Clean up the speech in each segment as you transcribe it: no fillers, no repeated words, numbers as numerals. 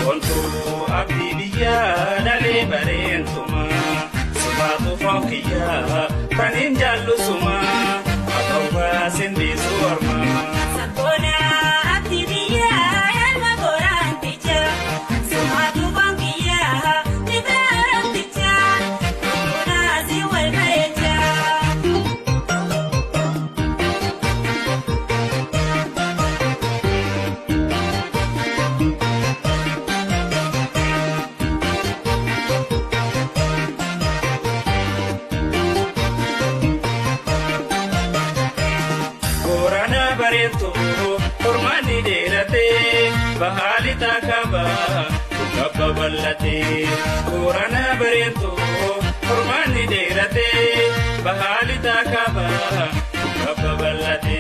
Kontu abdi biya dale barentuma Sumatu fonkiya kanin jallu suma Atauba sindi suarma Sakona abdi biya yalma koran tija Sumatu fonkiya tibaran tija Kuna ziwal bareja Bareto ormani derate bahali takaba tukaba ballate Korana bareto ormani derate bahali takaba tukaba ballate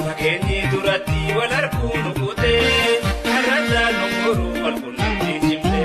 Makeni durati walarkunu kute arada nunguru walkunati jimle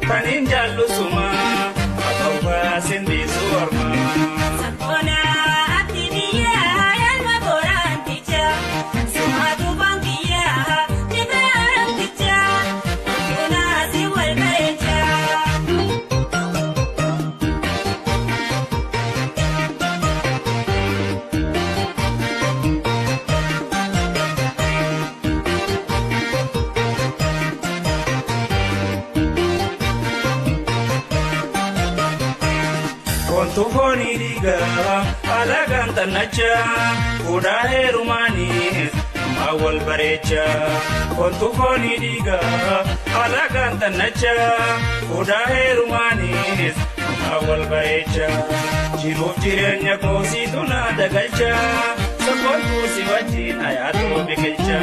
Kanin jallu suma atauba sindi suarma Sakona abdi biya yalma koran tija Sumatu fonkiya tibaran tija Kuna ziwal bareja Kontu foni diga alagan tanacha Kuda herumani awal barecha Kontu foni diga alagan tanacha Kuda herumani awal barecha Jiruf jirenya kosi tuna dagalcha Sakontu si wajin ayatu bikelcha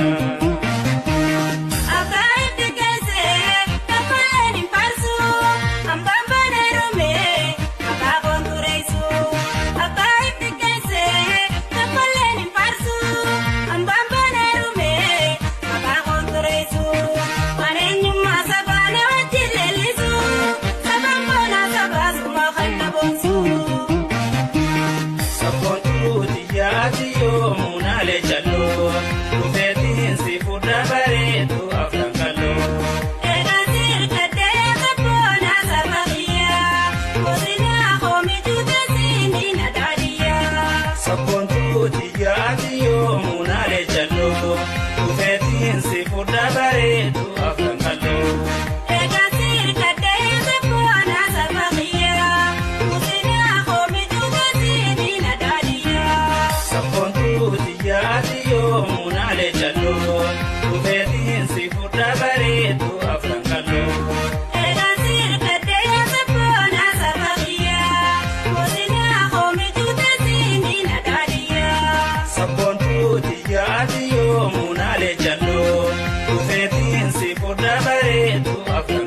Munale jalo, ufetin si furda bare tu afra.